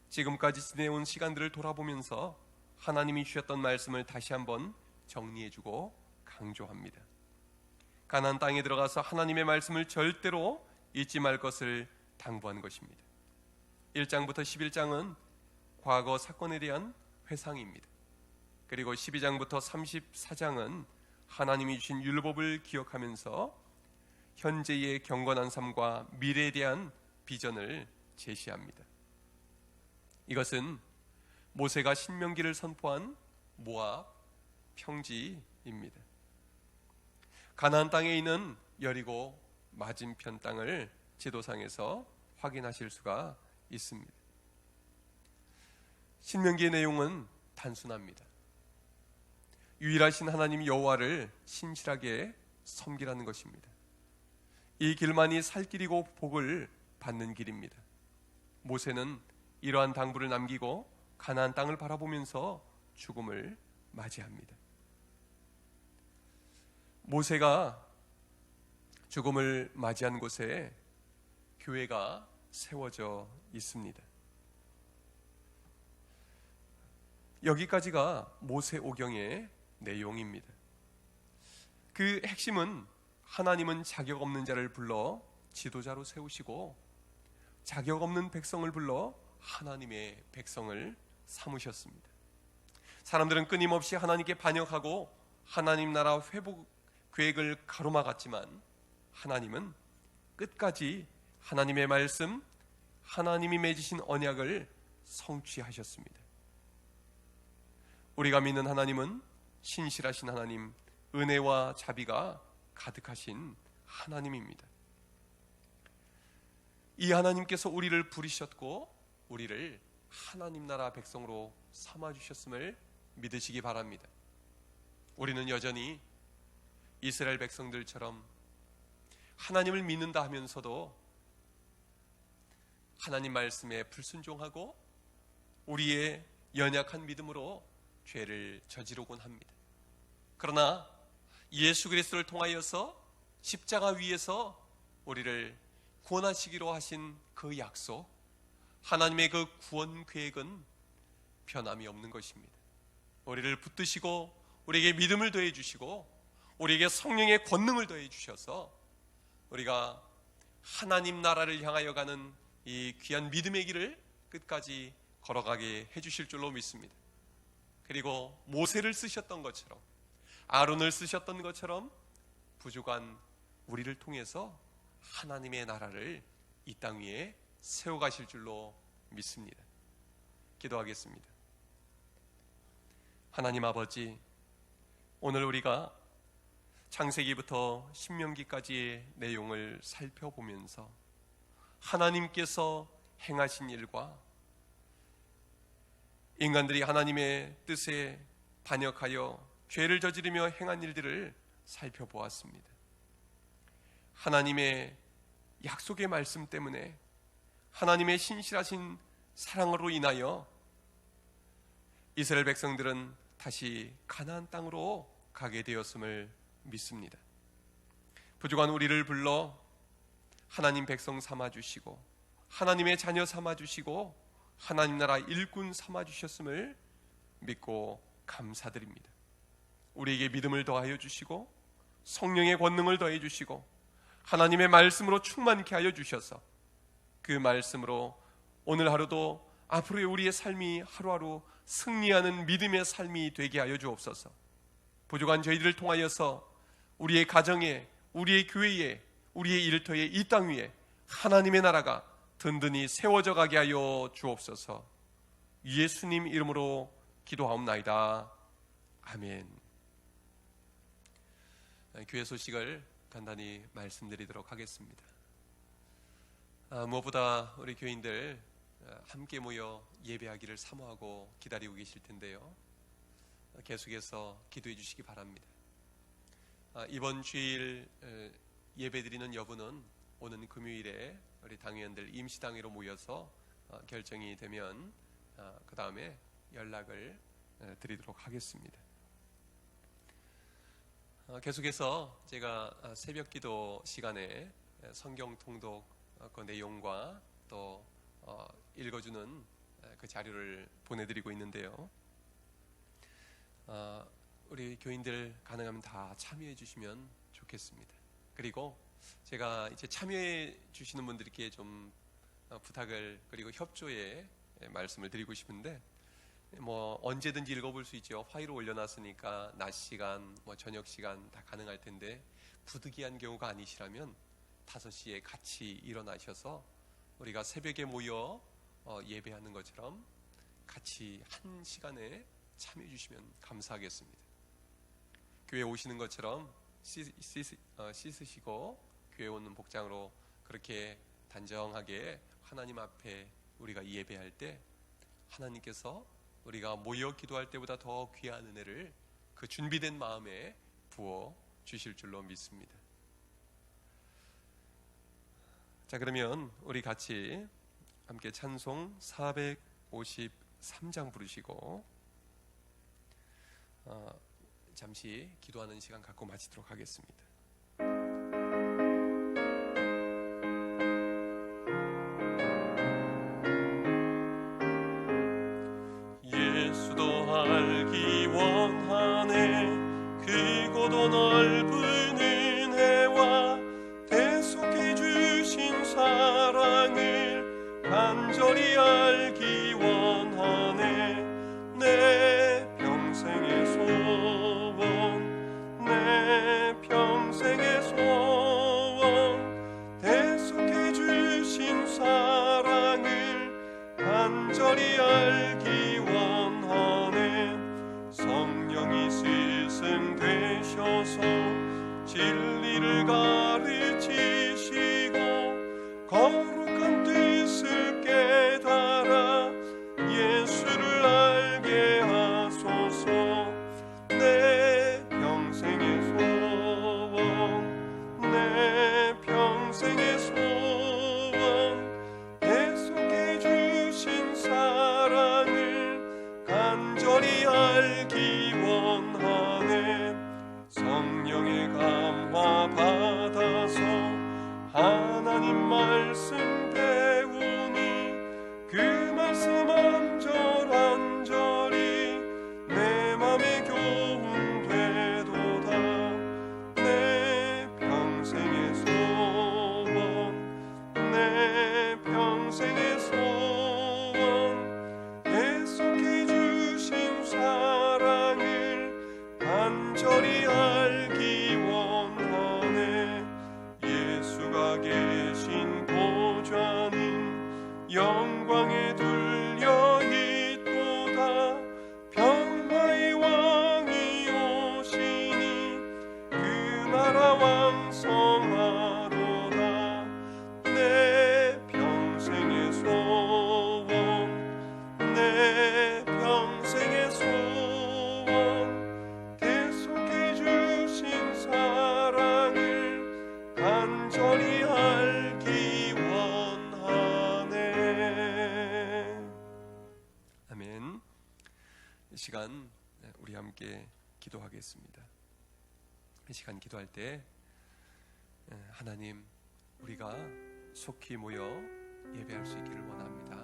지금까지 지내온 시간들을 돌아보면서 하나님이 주셨던 말씀을 다시 한번 정리해주고 강조합니다. 가나안 땅에 들어가서 하나님의 말씀을 절대로 잊지 말 것을 당부한 것입니다. 1장부터 11장은 과거 사건에 대한 회상입니다. 그리고 12장부터 34장은 하나님이 주신 율법을 기억하면서 현재의 경건한 삶과 미래에 대한 비전을 제시합니다. 이것은 모세가 신명기를 선포한 모압 평지입니다. 가나안 땅에 있는 여리고 맞은편 땅을 지도상에서 확인하실 수가 있습니다. 신명기의 내용은 단순합니다. 유일하신 하나님 여호와를 신실하게 섬기라는 것입니다. 이 길만이 살 길이고 복을 받는 길입니다. 모세는 이러한 당부를 남기고 가나안 땅을 바라보면서 죽음을 맞이합니다. 모세가 죽음을 맞이한 곳에 교회가 세워져 있습니다. 여기까지가 모세오경의 내용입니다. 그 핵심은 하나님은 자격 없는 자를 불러 지도자로 세우시고 자격 없는 백성을 불러 하나님의 백성을 삼으셨습니다. 사람들은 끊임없이 하나님께 반역하고 하나님 나라 회복 계획을 가로막았지만 하나님은 끝까지 하나님의 말씀, 하나님이 맺으신 언약을 성취하셨습니다. 우리가 믿는 하나님은 신실하신 하나님, 은혜와 자비가 가득하신 하나님입니다. 이 하나님께서 우리를 부르셨고 우리를 하나님 나라 백성으로 삼아주셨음을 믿으시기 바랍니다. 우리는 여전히 이스라엘 백성들처럼 하나님을 믿는다 하면서도 하나님 말씀에 불순종하고 우리의 연약한 믿음으로 죄를 저지르곤 합니다. 그러나 예수 그리스도를 통하여서 십자가 위에서 우리를 구원하시기로 하신 그 약속, 하나님의 그 구원 계획은 변함이 없는 것입니다. 우리를 붙드시고 우리에게 믿음을 더해 주시고 우리에게 성령의 권능을 더해 주셔서 우리가 하나님 나라를 향하여 가는 이 귀한 믿음의 길을 끝까지 걸어가게 해주실 줄로 믿습니다. 그리고 모세를 쓰셨던 것처럼 아론을 쓰셨던 것처럼 부족한 우리를 통해서 하나님의 나라를 이 땅 위에 세워가실 줄로 믿습니다. 기도하겠습니다. 하나님 아버지, 오늘 우리가 창세기부터 신명기까지의 내용을 살펴보면서 하나님께서 행하신 일과 인간들이 하나님의 뜻에 반역하여 죄를 저지르며 행한 일들을 살펴보았습니다. 하나님의 약속의 말씀 때문에 하나님의 신실하신 사랑으로 인하여 이스라엘 백성들은 다시 가나안 땅으로 가게 되었음을 믿습니다. 부족한 우리를 불러 하나님 백성 삼아주시고 하나님의 자녀 삼아주시고 하나님 나라 일꾼 삼아주셨음을 믿고 감사드립니다. 우리에게 믿음을 더하여 주시고 성령의 권능을 더해 주시고 하나님의 말씀으로 충만케 하여 주셔서 그 말씀으로 오늘 하루도 앞으로의 우리의 삶이 하루하루 승리하는 믿음의 삶이 되게 하여 주옵소서. 부족한 저희들을 통하여서 우리의 가정에, 우리의 교회에, 우리의 일터에, 이 땅 위에 하나님의 나라가 든든히 세워져 가게 하여 주옵소서. 예수님 이름으로 기도하옵나이다. 아멘. 교회 소식을 간단히 말씀드리도록 하겠습니다. 무엇보다 우리 교인들 함께 모여 예배하기를 사모하고 기다리고 계실 텐데요. 계속해서 기도해 주시기 바랍니다. 이번 주일 예배드리는 여부는 오는 금요일에 우리 당회원들 임시당회로 모여서 결정이 되면 그 다음에 연락을 드리도록 하겠습니다. 계속해서 제가 새벽기도 시간에 성경 통독 그 내용과 또 읽어주는 그 자료를 보내드리고 있는데요. 우리 교인들 가능하면 다 참여해 주시면 좋겠습니다. 그리고 제가 이제 참여해 주시는 분들께 좀 부탁을 그리고 협조의 말씀을 드리고 싶은데, 뭐 언제든지 읽어볼 수 있죠. 파일을 올려놨으니까 낮 시간, 뭐 저녁 시간 다 가능할 텐데, 부득이한 경우가 아니시라면 5시에 같이 일어나셔서 우리가 새벽에 모여 예배하는 것처럼 같이 한 시간에 참여해 주시면 감사하겠습니다. 교회 오시는 것처럼 씻으시고 교회 오는 복장으로 그렇게 단정하게 하나님 앞에 우리가 예배할 때 하나님께서 우리가 모여 기도할 때보다 더 귀한 은혜를 그 준비된 마음에 부어 주실 줄로 믿습니다. 자, 그러면 우리 같이 함께 찬송 453장 부르시고 잠시 기도하는 시간 갖고 마치도록 하겠습니다. 예수도 알기 원하네. 크고도 넓은 은혜와 대속해 주신 사랑을 간절히 알기 원하네. 내 평생의 소원, 내 평생의 소원, 대속해 주신 사랑을 간절히 알기 원하네. 성령이 스승되셔서 진리를 가르치시고 거룩한 뜻을 깨달아 예수를 알게 하소서. 내 평생의 소원, 내 평생의 소원, 대속해 주신 사랑을 간절히 알기 원하네. 성령의 감화 받아서 하나님 말씀 배우니 그 말씀 한절한절이 내 맘에 교훈 되도다. 내 평생의 소원, 내 평생의 소원, 대속해 주신 사랑을 간절히 알기 원하네. 예수가 계신 보좌는 영광에 둘려 있도다. 평화의 왕이 오시니 그 나라 왕성하도다. 내 평생의 소원, 내 평생의 소원, 대속해 주신 사랑을 간절히 알기 원하네. 아멘. 이 시간 우리 함께 기도하겠습니다. 이 시간 기도할 때 하나님, 우리가 속히 모여 예배할 수 있기를 원합니다.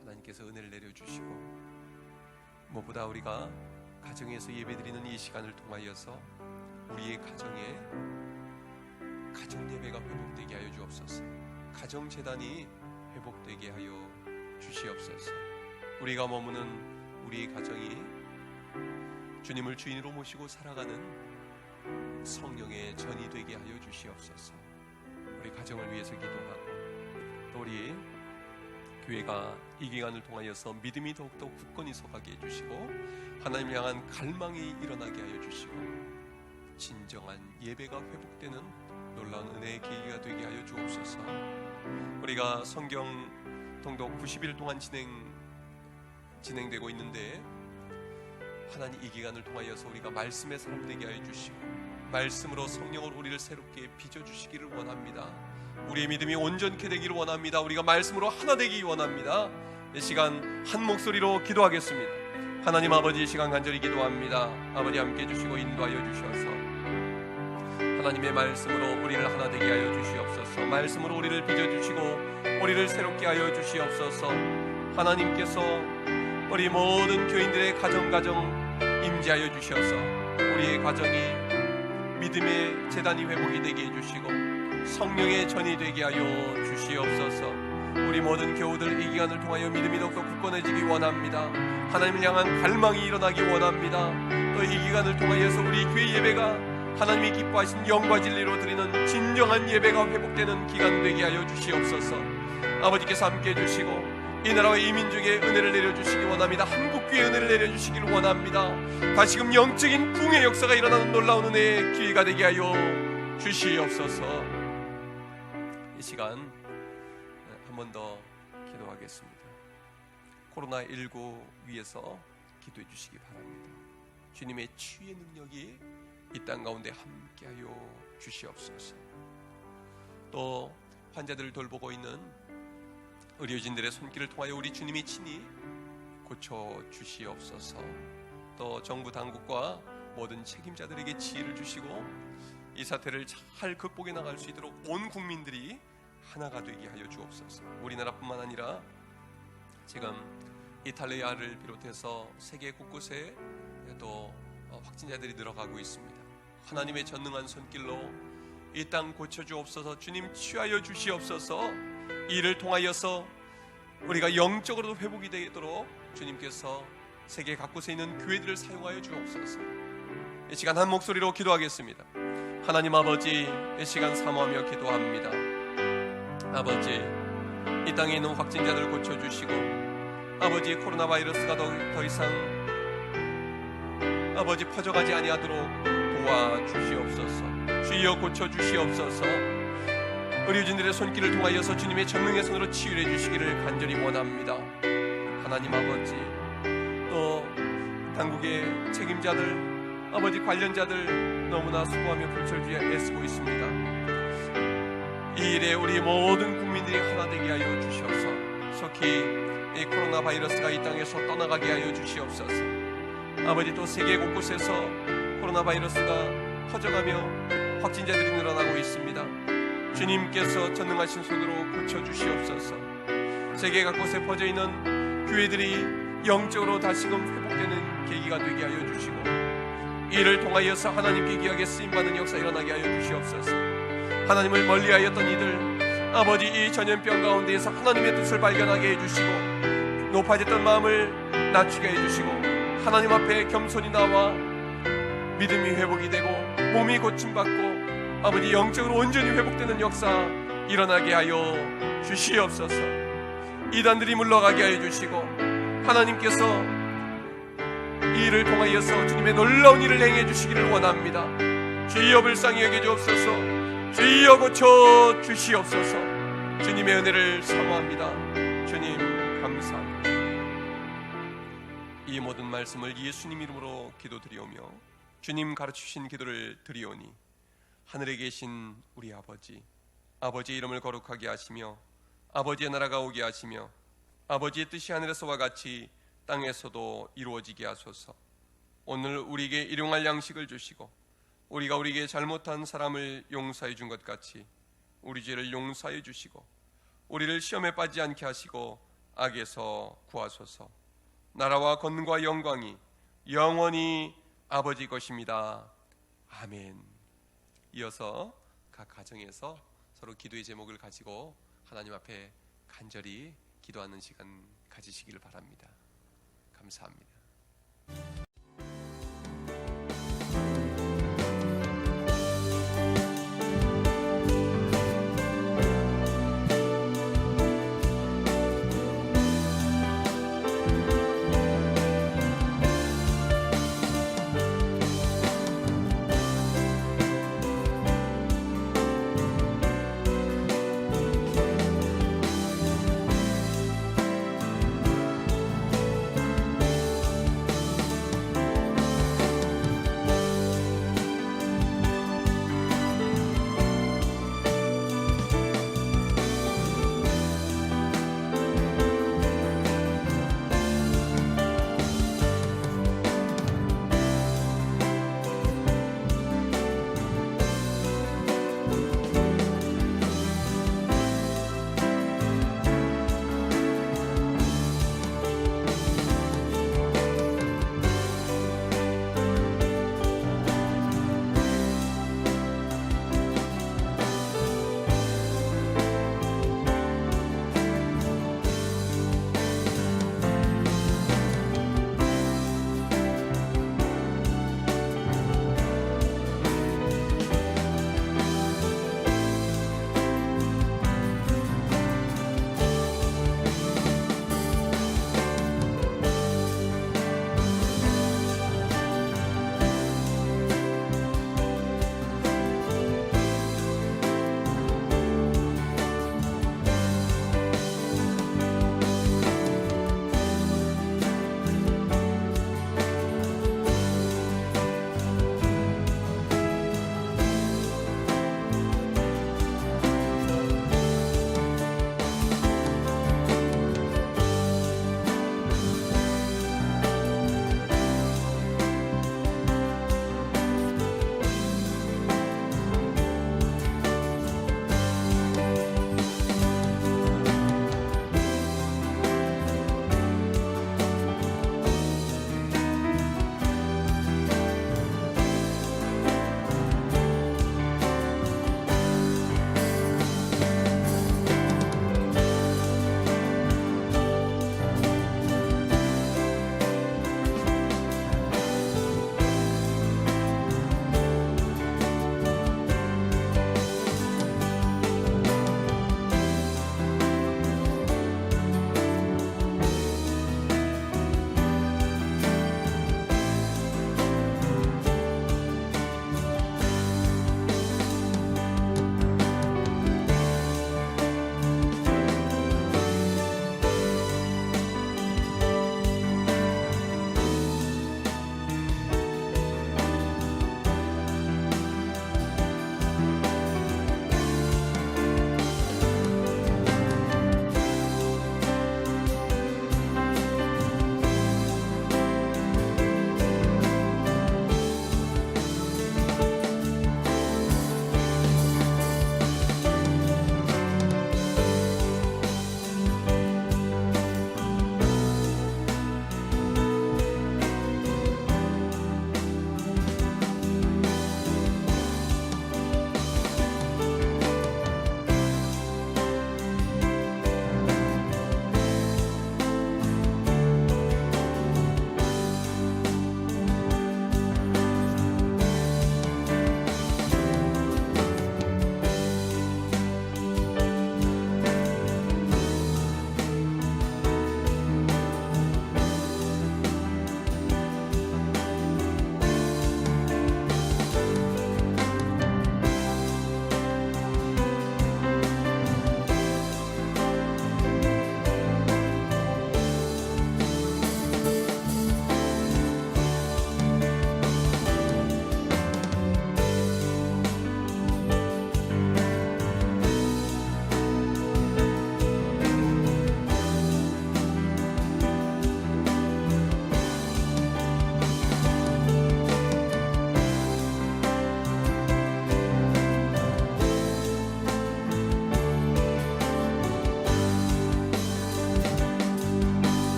하나님께서 은혜를 내려주시고 무엇보다 우리가 가정에서 예배드리는 이 시간을 통하여서 우리의 가정에 가정 예배가 회복되게 하여 주옵소서. 가정 재단이 회복되게 하여 주시옵소서. 우리가 머무는 우리의 가정이 주님을 주인으로 모시고 살아가는 성령의 전이 되게 하여 주시옵소서. 우리 가정을 위해서 기도하고 또 우리 교회가 이 기간을 통하여서 믿음이 더욱더 굳건히 서가게 해주시고 하나님을 향한 갈망이 일어나게 하여 주시고 진정한 예배가 회복되는 놀라운 은혜의 계기가 되게 하여 주옵소서. 우리가 성경 통독 90일 동안 진행되고 있는데 하나님 이 기간을 통하여서 우리가 말씀의 사람 되게 하여 주시고 말씀으로 성령으로 우리를 새롭게 빚어주시기를 원합니다. 우리의 믿음이 온전케 되기를 원합니다. 우리가 말씀으로 하나 되기 원합니다. 이 시간 한 목소리로 기도하겠습니다. 하나님 아버지, 이 시간 간절히 기도합니다. 아버지 함께 해주시고 인도하여 주셔서 하나님의 말씀으로 우리를 하나 되게 하여 주시옵소서. 말씀으로 우리를 빚어주시고 우리를 새롭게 하여 주시옵소서. 하나님께서 우리 모든 교인들의 가정 임재하여 주셔서 우리의 가정이 믿음의 재단이 회복이 되게 해주시고 성령의 전이 되게 하여 주시옵소서. 우리 모든 교우들 이 기간을 통하여 믿음이 더욱더 굳건해지기 원합니다. 하나님을 향한 갈망이 일어나기 원합니다. 또 이 기간을 통하여서 우리 교회 예배가 하나님이 기뻐하신 영과 진리로 드리는 진정한 예배가 회복되는 기간 되게 하여 주시옵소서. 아버지께서 함께 해주시고 이 나라와 이 민족에 은혜를 내려주시기 원합니다. 한국교회에 은혜를 내려주시기를 원합니다. 다시금 영적인 부흥의 역사가 일어나는 놀라운 은혜의 기회가 되게 하여 주시옵소서. 이 시간 한 번 더 기도하겠습니다. 코로나19 위에서 기도해 주시기 바랍니다. 주님의 치유의 능력이 이 땅 가운데 함께하여 주시옵소서. 또 환자들을 돌보고 있는 의료진들의 손길을 통하여 우리 주님이 친히 고쳐주시옵소서. 또 정부 당국과 모든 책임자들에게 지혜를 주시고 이 사태를 잘 극복해 나갈 수 있도록 온 국민들이 하나가 되게 하여 주옵소서. 우리나라뿐만 아니라 지금 이탈리아를 비롯해서 세계 곳곳에 또 확진자들이 늘어가고 있습니다. 하나님의 전능한 손길로 이 땅 고쳐주옵소서. 주님 치유하여 주시옵소서. 이를 통하여서 우리가 영적으로도 회복이 되도록 주님께서 세계 각곳에 있는 교회들을 사용하여 주옵소서. 이 시간 한 목소리로 기도하겠습니다. 하나님 아버지, 이 시간 사모하며 기도합니다. 아버지, 이 땅에 있는 확진자들을 고쳐주시고 아버지 코로나 바이러스가 더 이상 아버지 퍼져가지 아니하도록 도와주시옵소서. 주여 고쳐주시옵소서. 의료진들의 손길을 통하여서 주님의 전능의 손으로 치유해 주시기를 간절히 원합니다. 하나님 아버지, 또 당국의 책임자들, 아버지 관련자들 너무나 수고하며 불철주야 애쓰고 있습니다. 이 일에 우리 모든 국민들이 하나 되게 하여 주시옵소서. 속히 이 코로나 바이러스가 이 땅에서 떠나가게 하여 주시옵소서. 아버지, 또 세계 곳곳에서 코로나 바이러스가 퍼져가며 확진자들이 늘어나고 있습니다. 주님께서 전능하신 손으로 고쳐주시옵소서. 세계 각곳에 퍼져있는 교회들이 영적으로 다시금 회복되는 계기가 되게 하여 주시고 이를 통하여서 하나님께 귀하게 쓰임받는 역사 일어나게 하여 주시옵소서. 하나님을 멀리하였던 이들 아버지 이 전염병 가운데에서 하나님의 뜻을 발견하게 해주시고 높아졌던 마음을 낮추게 해주시고 하나님 앞에 겸손히 나와 믿음이 회복이 되고 몸이 고침받고 아버지 영적으로 온전히 회복되는 역사 일어나게 하여 주시옵소서. 이단들이 물러가게 하여 주시고 하나님께서 이 일을 통하여서 주님의 놀라운 일을 행해 주시기를 원합니다. 주여 불쌍히 여겨 주옵소서. 주여 고쳐 주시옵소서. 주님의 은혜를 사모합니다. 주님 감사합니다. 이 모든 말씀을 예수님 이름으로 기도드리오며 주님 가르치신 기도를 드리오니 하늘에 계신 우리 아버지, 아버지의 이름을 거룩하게 하시며 아버지의 나라가 오게 하시며 아버지의 뜻이 하늘에서와 같이 땅에서도 이루어지게 하소서. 오늘 우리에게 일용할 양식을 주시고 우리가 우리에게 잘못한 사람을 용서해 준 것 같이 우리 죄를 용서해 주시고 우리를 시험에 빠지지 않게 하시고 악에서 구하소서. 나라와 권능과 영광이 영원히 아버지 것입니다. 아멘. 이어서 각 가정에서 서로 기도의 제목을 가지고 하나님 앞에 간절히 기도하는 시간 가지시기를 바랍니다. 감사합니다.